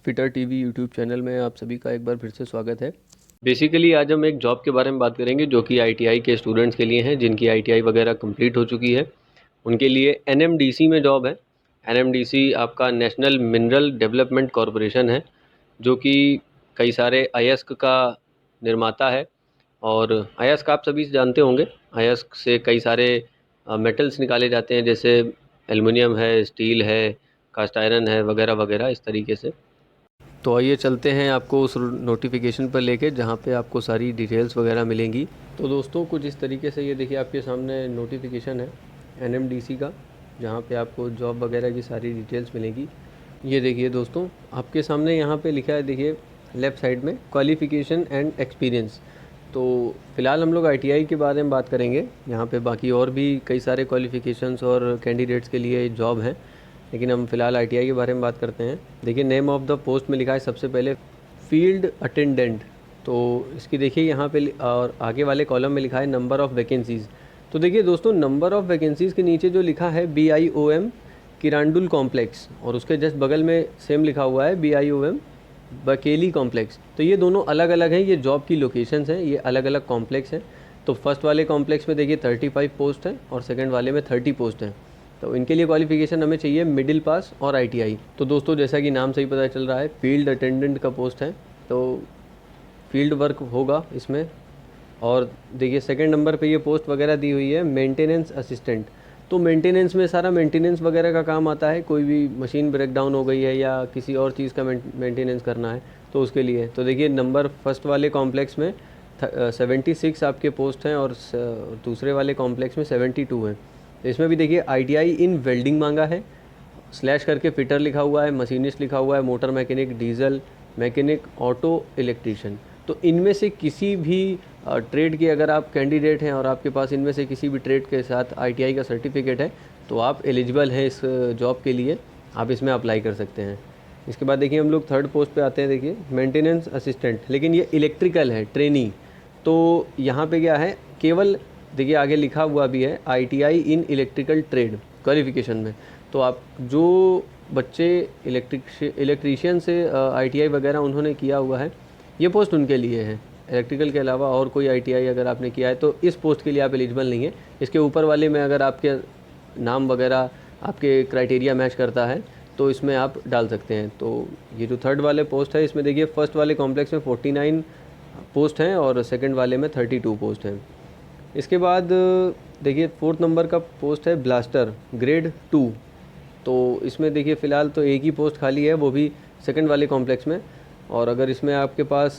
Fitter TV YouTube channel में आप सभी का एक बार फिर से स्वागत है। बेसिकली आज हम एक जॉब के बारे में बात करेंगे जो कि आईटीआई के स्टूडेंट्स के लिए हैं, जिनकी आईटीआई वगैरह कंप्लीट हो चुकी है। उनके लिए एनएमडीसी में जॉब है। एनएमडीसी आपका नेशनल मिनरल डेवलपमेंट कॉरपोरेशन है, जो कि कई सारे अयस्क का निर्माता है। और अयस्क आप सभी जानते होंगे, अयस्क से कई सारे मेटल्स निकाले जाते हैं, जैसे एल्युमिनियम है, स्टील है, कास्ट आयरन है, वगैरह वगैरह इस तरीके से। तो आइए चलते हैं आपको उस नोटिफिकेशन पर लेके, जहाँ पे आपको सारी डिटेल्स वगैरह मिलेंगी। तो दोस्तों कुछ इस तरीके से ये देखिए आपके सामने नोटिफिकेशन है एनएमडीसी का, जहाँ पे आपको जॉब वगैरह की सारी डिटेल्स मिलेंगी। ये देखिए दोस्तों आपके सामने यहाँ पे लिखा है, देखिए लेफ़्ट साइड में क्वालिफ़िकेशन एंड एक्सपीरियंस। तो फ़िलहाल हम लोग आईटीआई के बारे में बात करेंगे। यहाँ पे बाकी और भी कई सारे क्वालिफ़िकेशंस और कैंडिडेट्स के लिए जॉब हैं, लेकिन हम फ़िलहाल आईटीआई के बारे में बात करते हैं। देखिए नेम ऑफ़ द पोस्ट में लिखा है सबसे पहले फील्ड अटेंडेंट। तो इसकी देखिए यहाँ पे और आगे वाले कॉलम में लिखा है नंबर ऑफ़ वैकेंसीज़। तो देखिए दोस्तों नंबर ऑफ़ वैकेंसीज़ के नीचे जो लिखा है BIOM किरांडुल कॉम्प्लेक्स, और उसके जस्ट बगल में सेम लिखा हुआ है BIOM बकेली कॉम्प्लेक्स। तो ये दोनों अलग अलग हैं, ये जॉब की लोकेशंस हैं, ये अलग अलग कॉम्प्लेक्स हैं। तो फर्स्ट वाले कॉम्प्लेक्स में देखिए 35 पोस्ट हैं और सेकंड वाले में 30 पोस्ट हैं। तो इनके लिए क्वालिफिकेशन हमें चाहिए मिडिल पास और आईटीआई। तो दोस्तों जैसा कि नाम से ही पता चल रहा है, फील्ड अटेंडेंट का पोस्ट है, तो फील्ड वर्क होगा इसमें। और देखिए सेकंड नंबर पे ये पोस्ट वगैरह दी हुई है मेंटेनेंस असिस्टेंट। तो मेंटेनेंस में सारा मेंटेनेंस वगैरह का काम आता है, कोई भी मशीन ब्रेक डाउन हो गई है या किसी और चीज़ का मेंटेनेंस करना है तो उसके लिए। तो देखिए नंबर फर्स्ट वाले कॉम्प्लेक्स में 76 आपके पोस्ट हैं और दूसरे वाले कॉम्प्लेक्स में 72 हैं। तो इसमें भी देखिए आईटीआई इन वेल्डिंग मांगा है, स्लैश करके फिटर लिखा हुआ है, मशीनिस्ट लिखा हुआ है, motor mechanic, diesel mechanic, auto electrician. तो इनमें से किसी भी ट्रेड के अगर आप कैंडिडेट हैं और आपके पास इनमें से किसी भी ट्रेड के साथ आईटीआई का सर्टिफिकेट है तो आप एलिजिबल हैं इस जॉब के लिए, आप इसमें अप्लाई कर सकते हैं। इसके बाद देखिए हम लोग थर्ड पोस्ट पे आते हैं। देखिए मेंटेनेंस असिस्टेंट, लेकिन ये इलेक्ट्रिकल है, ट्रेनी। तो यहाँ पे क्या है, केवल देखिए आगे लिखा हुआ भी है ITI in electrical trade qualification में। तो आप जो बच्चे इलेक्ट्रीशियन से आईटीआई वगैरह उन्होंने किया हुआ है, ये पोस्ट उनके लिए है। इलेक्ट्रिकल के अलावा और कोई आईटीआई अगर आपने किया है तो इस पोस्ट के लिए आप एलिजिबल नहीं है। इसके ऊपर वाले में अगर आपके नाम वगैरह आपके क्राइटेरिया मैच करता है तो इसमें आप डाल सकते हैं। तो ये जो थर्ड वाले पोस्ट है, इसमें देखिए फर्स्ट वाले कॉम्प्लेक्स में 49 पोस्ट हैं और सेकंड वाले में 32 पोस्ट हैं। इसके बाद देखिए फोर्थ नंबर का पोस्ट है ब्लास्टर ग्रेड 2। तो इसमें देखिए फ़िलहाल तो एक ही पोस्ट खाली है, वो भी सेकंड वाले कॉम्प्लेक्स में। और अगर इसमें आपके पास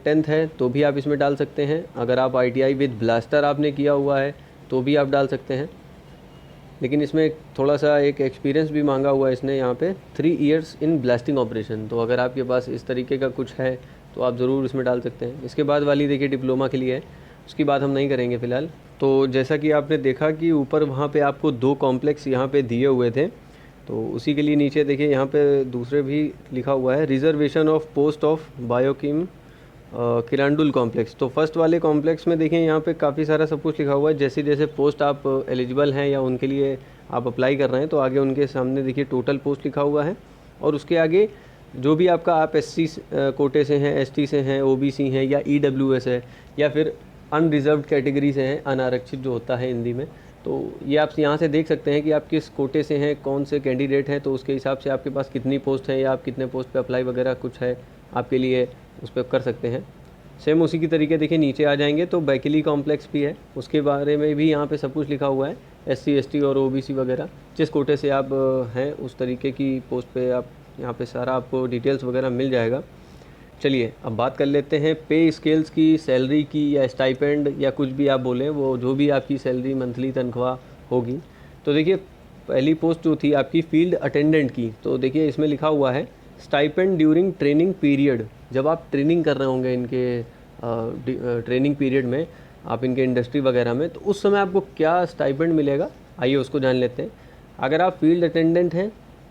10th है तो भी आप इसमें डाल सकते हैं। अगर आप आईटीआई विद ब्लास्टर आपने किया हुआ है तो भी आप डाल सकते हैं, लेकिन इसमें थोड़ा सा एक एक्सपीरियंस भी मांगा हुआ है इसने यहाँ पे, 3 इयर्स इन ब्लास्टिंग ऑपरेशन। तो अगर आपके पास इस तरीके का कुछ है तो आप ज़रूर इसमें डाल सकते हैं। इसके बाद वाली देखिए डिप्लोमा के लिए है, उसकी बात हम नहीं करेंगे फ़िलहाल। तो जैसा कि आपने देखा कि ऊपर वहाँ पे आपको 2 कॉम्प्लेक्स यहाँ पे दिए हुए थे, तो उसी के लिए नीचे देखिए यहाँ पे दूसरे भी लिखा हुआ है रिजर्वेशन ऑफ पोस्ट ऑफ बायोकीम किरांडुल कॉम्प्लेक्स। तो फर्स्ट वाले कॉम्प्लेक्स में देखिए यहाँ पे काफ़ी सारा सब कुछ लिखा हुआ है, जैसे जैसे पोस्ट आप एलिजिबल हैं या उनके लिए आप अप्लाई कर रहे हैं तो आगे उनके सामने देखिए टोटल पोस्ट लिखा हुआ है। और उसके आगे जो भी आपका आप एससी कोटे से हैं, एसटी से हैं, ओबीसी हैं या ईडब्ल्यूएस है या फिर अनरिजर्व्ड कैटेगरी से हैं, अनारक्षित जो होता है हिंदी में, तो ये आप यहाँ से देख सकते हैं कि आप किस कोटे से हैं, कौन से कैंडिडेट हैं। तो उसके हिसाब से आपके पास कितनी पोस्ट है या आप कितने पोस्ट पे अप्लाई वगैरह कुछ है आपके लिए, उस पर कर सकते हैं। सेम उसी की तरीके देखिए नीचे आ जाएंगे तो बैकेली कॉम्प्लेक्स भी है, उसके बारे में भी यहाँ पे सब कुछ लिखा हुआ है, एससी एसटी और ओबीसी वगैरह जिस कोटे से आप हैं उस तरीके की पोस्ट पे आप यहाँ पे सारा आपको डिटेल्स वगैरह मिल जाएगा। चलिए अब बात कर लेते हैं पे स्केल्स की, सैलरी की या स्टाइपेंड या कुछ भी आप बोलें, वो जो भी आपकी सैलरी मंथली तनख्वाह होगी। तो देखिए पहली पोस्ट जो थी आपकी फील्ड अटेंडेंट की, तो देखिए इसमें लिखा हुआ है स्टाइपेंड ड्यूरिंग ट्रेनिंग पीरियड। जब आप ट्रेनिंग कर रहे होंगे इनके ट्रेनिंग पीरियड में, आप इनके इंडस्ट्री वगैरह में, तो उस समय आपको क्या स्टाइपेंड मिलेगा, आइए उसको जान लेते हैं। अगर आप फील्ड अटेंडेंट हैं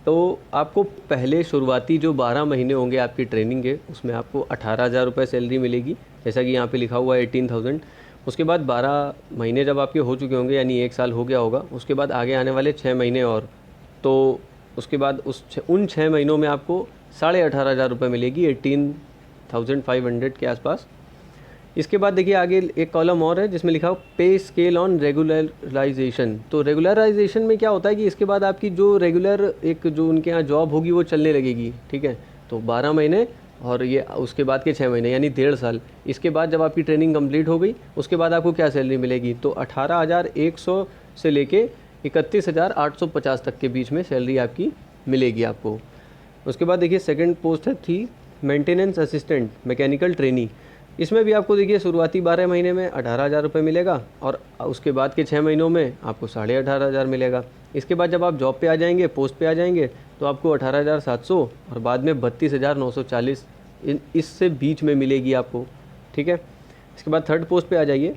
तो आपको पहले शुरुआती जो 12 महीने होंगे आपकी ट्रेनिंग के, उसमें आपको 18,000 रुपये सैलरी मिलेगी, जैसा कि यहाँ पे लिखा हुआ है 18,000। उसके बाद 12 महीने जब आपके हो चुके होंगे, यानी 1 साल हो गया होगा, उसके बाद आगे आने वाले 6 महीने और, तो उसके बाद उन 6 महीनों में आपको 18,500 रुपये मिलेगी, 18,500 के आसपास। इसके बाद देखिए आगे एक कॉलम और है जिसमें लिखा हो पे स्केल ऑन रेगुलराइजेशन। तो रेगुलराइजेशन में क्या होता है कि इसके बाद आपकी जो रेगुलर एक जो उनके यहाँ जॉब होगी वो चलने लगेगी, ठीक है। तो 12 महीने और ये उसके बाद के 6 महीने यानी 1.5 साल। इसके बाद जब आपकी ट्रेनिंग कंप्लीट हो गई उसके बाद आपको क्या सैलरी मिलेगी, तो 18,100 से लेके 31,850 तक के बीच में सैलरी आपकी मिलेगी आपको। उसके बाद देखिए सेकंड पोस्ट थी मेंटेनेंस असिस्टेंट मैकेनिकल ट्रेनी। इसमें भी आपको देखिए शुरुआती 12 महीने में 18,000 रुपये मिलेगा और उसके बाद के 6 महीनों में आपको 18,500 मिलेगा। इसके बाद जब आप जॉब पे आ जाएंगे, पोस्ट पे आ जाएंगे, तो आपको 18,700 और बाद में 32,940 इससे बीच में मिलेगी आपको, ठीक है। इसके बाद थर्ड पोस्ट पे आ जाइए,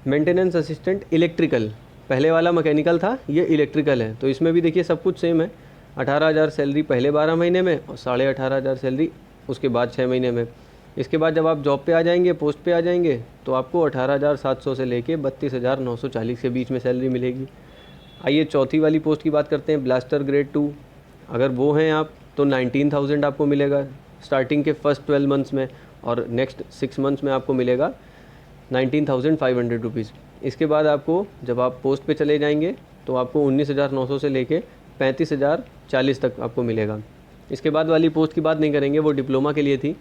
मेंटेनेंस असिस्टेंट इलेक्ट्रिकल। पहले वाला मैकेनिकल था, ये इलेक्ट्रिकल है। तो इसमें भी देखिए सब कुछ सेम है, 18,000 सैलरी पहले 12 महीने में और 18,500 सैलरी उसके बाद 6 महीने में। इसके बाद जब आप जॉब पे आ जाएंगे, पोस्ट पे आ जाएंगे, तो आपको 18,700 से लेके 32,940 के बीच में सैलरी मिलेगी। आइए चौथी वाली पोस्ट की बात करते हैं, ब्लास्टर ग्रेड 2। अगर वो हैं आप तो 19,000 आपको मिलेगा स्टार्टिंग के फर्स्ट 12 मंथ्स में, और नेक्स्ट 6 मंथ्स में आपको मिलेगा 19,500 रुपीज़। इसके बाद आपको जब आप पोस्ट पे चले जाएंगे तो आपको 19,900 से लेके 35,040 तक आपको मिलेगा। इसके बाद वाली पोस्ट की बात नहीं करेंगे, वो डिप्लोमा के लिए थी।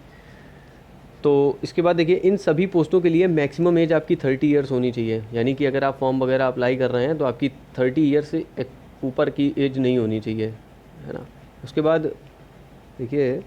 तो इसके बाद देखिए इन सभी पोस्टों के लिए मैक्सिमम एज आपकी 30 ईयर्स होनी चाहिए, यानी कि अगर आप फॉर्म वगैरह अप्लाई कर रहे हैं तो आपकी 30 ईयर से ऊपर की एज नहीं होनी चाहिए, है ना। उसके बाद देखिए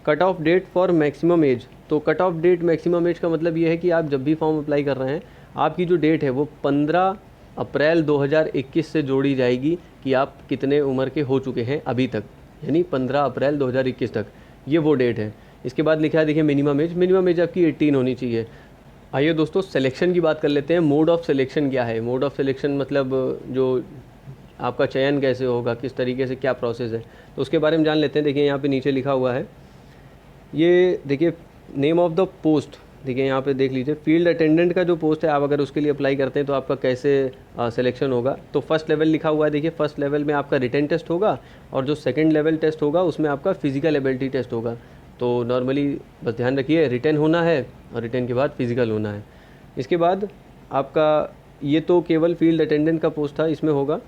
cut off date for maximum age. तो cut off date maximum age का मतलब ये है कि आप जब भी फॉर्म अप्लाई कर रहे हैं, आपकी जो डेट है वो 15 अप्रैल 2021 से जोड़ी जाएगी कि आप कितने उम्र के हो चुके हैं अभी तक, यानी 15 अप्रैल 2021 तक, ये वो डेट है। इसके बाद लिखा है देखिए मिनिमम एज आपकी 18 होनी चाहिए। आइए दोस्तों सिलेक्शन की बात कर लेते हैं। मोड ऑफ सिलेक्शन क्या है? मोड ऑफ सिलेक्शन मतलब जो आपका चयन कैसे होगा, किस तरीके से, क्या प्रोसेस है, तो उसके बारे में जान लेते हैं। देखिए यहाँ पे नीचे लिखा हुआ है, ये देखिए नेम ऑफ द पोस्ट, देखिए यहाँ पे देख लीजिए फील्ड अटेंडेंट का जो पोस्ट है, आप अगर उसके लिए अप्लाई करते हैं तो आपका कैसे सिलेक्शन होगा। तो फर्स्ट लेवल लिखा हुआ है, देखिए फर्स्ट लेवल में आपका रिटन टेस्ट होगा और जो सेकंड लेवल टेस्ट होगा उसमें आपका फिजिकल एबिलिटी टेस्ट होगा। तो नॉर्मली बस ध्यान रखिए रिटन होना है और रिटन के बाद फिजिकल होना है। इसके बाद आपका ये तो केवल फील्ड अटेंडेंट का पोस्ट था, इसमें होगा।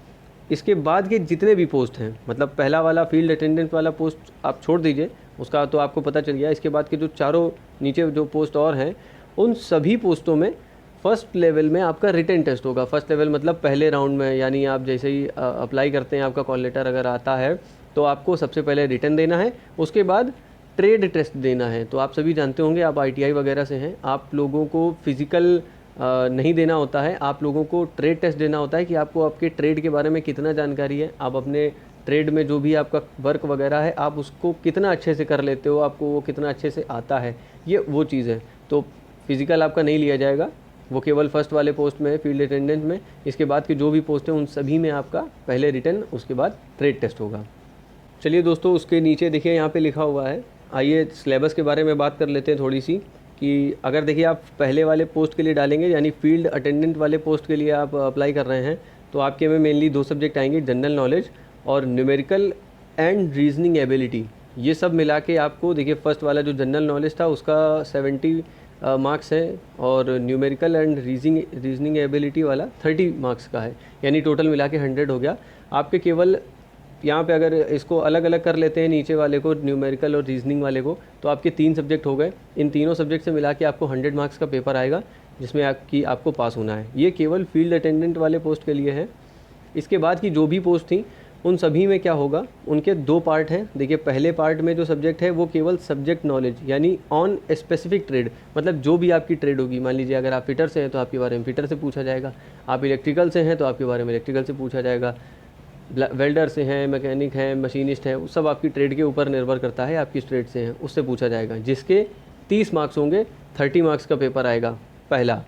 इसके बाद के जितने भी पोस्ट हैं, मतलब पहला वाला फील्ड अटेंडेंट वाला पोस्ट आप छोड़ दीजिए, उसका तो आपको पता चल गया। इसके बाद के जो चारों नीचे जो पोस्ट और हैं, उन सभी पोस्टों में फ़र्स्ट लेवल में आपका रिटन टेस्ट होगा। फर्स्ट लेवल मतलब पहले राउंड में, यानी आप जैसे ही अप्लाई करते हैं, आपका कॉल लेटर अगर आता है तो आपको सबसे पहले रिटन देना है, उसके बाद ट्रेड टेस्ट देना है। तो आप सभी जानते होंगे, आप ITI वगैरह से हैं, आप लोगों को फिज़िकल नहीं देना होता है, आप लोगों को ट्रेड टेस्ट देना होता है कि आपको आपके ट्रेड के बारे में कितना जानकारी है, आप अपने ट्रेड में जो भी आपका वर्क वगैरह है आप उसको कितना अच्छे से कर लेते हो, आपको वो कितना अच्छे से आता है, ये वो चीज़ है। तो फिज़िकल आपका नहीं लिया जाएगा, वो केवल फर्स्ट वाले पोस्ट में है, फील्ड अटेंडेंट में। इसके बाद के जो भी पोस्ट हैं उन सभी में आपका पहले रिटन, उसके बाद ट्रेड टेस्ट होगा। चलिए दोस्तों, उसके नीचे देखिए यहाँ पे लिखा हुआ है, आइए सिलेबस के बारे में बात कर लेते हैं थोड़ी सी, कि अगर देखिए आप पहले वाले पोस्ट के लिए डालेंगे, यानी फील्ड अटेंडेंट वाले पोस्ट के लिए आप अप्लाई कर रहे हैं, तो आपके में मेनली 2 सब्जेक्ट आएंगे, जनरल नॉलेज और न्यूमेरिकल एंड रीजनिंग एबिलिटी। ये सब मिला के आपको देखिए फर्स्ट वाला जो जनरल नॉलेज था उसका 70 मार्क्स है, और न्यूमेरिकल एंड रीजनिंग एबिलिटी वाला 30 मार्क्स का है, यानी टोटल मिला के 100 हो गया आपके। केवल यहाँ पे अगर इसको अलग अलग कर लेते हैं, नीचे वाले को न्यूमेरिकल और रीजनिंग वाले को, तो आपके 3 सब्जेक्ट हो गए। इन तीनों सब्जेक्ट से मिला के आपको 100 मार्क्स का पेपर आएगा, जिसमें आपको पास होना है। ये केवल फील्ड अटेंडेंट वाले पोस्ट के लिए है। इसके बाद की जो भी पोस्ट थी उन सभी में क्या होगा, उनके 2 पार्ट हैं। देखिए पहले पार्ट में जो सब्जेक्ट है वो केवल सब्जेक्ट नॉलेज, यानी ऑन स्पेसिफिक ट्रेड, मतलब जो भी आपकी ट्रेड होगी। मान लीजिए अगर आप फिटर से हैं तो आपके बारे में फिटर से पूछा जाएगा, आप इलेक्ट्रिकल से हैं तो आपके बारे में इलेक्ट्रिकल से पूछा जाएगा, वेल्डर से हैं, मैकेनिक हैं, मशीनिस्ट हैं, सब आपकी ट्रेड के ऊपर निर्भर करता है, आपकी ट्रेड से हैं उससे पूछा जाएगा, जिसके 30 मार्क्स होंगे। 30 मार्क्स का पेपर आएगा पहला,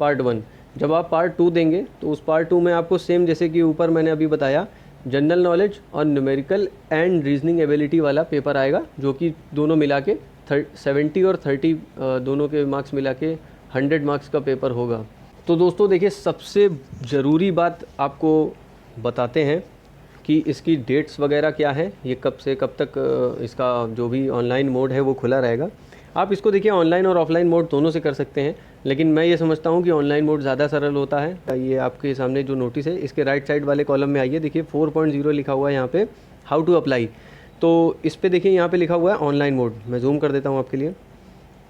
पार्ट 1। जब आप पार्ट 2 देंगे तो उस पार्ट 2 में आपको सेम जैसे कि ऊपर मैंने अभी बताया, जनरल नॉलेज और न्यूमेरिकल एंड रीजनिंग एबिलिटी वाला पेपर आएगा, जो कि दोनों मिला के 70 और 30 दोनों के मार्क्स मिला के 100 मार्क्स का पेपर होगा। तो दोस्तों देखिए सबसे ज़रूरी बात आपको बताते हैं कि इसकी डेट्स वगैरह क्या है, ये कब से कब तक इसका जो भी ऑनलाइन मोड है वो खुला रहेगा। आप इसको देखिए ऑनलाइन और ऑफलाइन मोड दोनों से कर सकते हैं, लेकिन मैं ये समझता हूँ कि ऑनलाइन मोड ज़्यादा सरल होता है। ये आपके सामने जो नोटिस है इसके राइट साइड वाले कॉलम में आइए, देखिए 4.0 लिखा हुआ है यहाँ पे, हाउ टू अप्लाई। तो इस पर देखिए यहाँ पे लिखा हुआ है ऑनलाइन मोड। मैं जूम कर देता हूँ आपके लिए,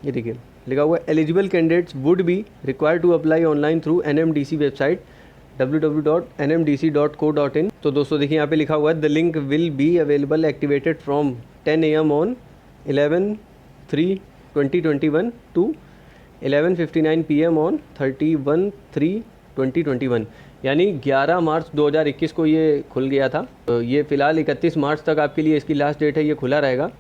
ये देखिए लिखा हुआ है eligible candidates would be required to apply online through NMDC website www.nmdc.co.in। तो दोस्तों देखिए यहाँ पे लिखा हुआ है the link will be available activated from 10 AM on 11/3/2021 to 11:59 PM on 31/3/2021, यानी 11 मार्च 2021 को ये खुल गया था। तो ये फ़िलहाल 31 मार्च तक आपके लिए इसकी लास्ट डेट है, ये खुला रहेगा।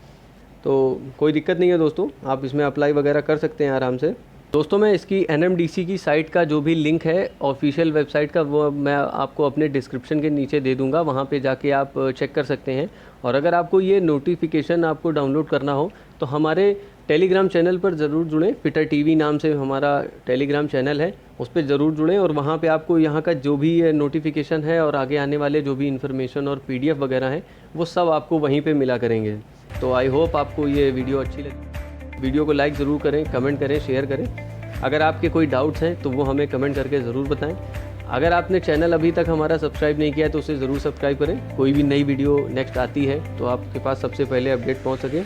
तो कोई दिक्कत नहीं है दोस्तों, आप इसमें अप्लाई वगैरह कर सकते हैं आराम से। दोस्तों मैं इसकी NMDC की साइट का जो भी लिंक है ऑफिशियल वेबसाइट का, वो मैं आपको अपने डिस्क्रिप्शन के नीचे दे दूंगा, वहाँ पे जाके आप चेक कर सकते हैं। और अगर आपको ये नोटिफिकेशन आपको डाउनलोड करना हो तो हमारे टेलीग्राम चैनल पर ज़रूर जुड़ें। फिटर TV नाम से हमारा टेलीग्राम चैनल है, उस पर ज़रूर जुड़ें और वहाँ पे आपको यहाँ का जो भी नोटिफिकेशन है और आगे आने वाले जो भी इन्फॉर्मेशन और PDF वगैरह हैं वो सब आपको वहीं पे मिला करेंगे। तो आई होप आपको ये वीडियो अच्छी लगी। वीडियो को लाइक ज़रूर करें, कमेंट करें, शेयर करें। अगर आपके कोई डाउट्स हैं तो वो हमें कमेंट करके ज़रूर बताएं। अगर आपने चैनल अभी तक हमारा सब्सक्राइब नहीं किया है तो उसे ज़रूर सब्सक्राइब करें। कोई भी नई वीडियो नेक्स्ट आती है तो आपके पास सबसे पहले अपडेट पहुंच सके।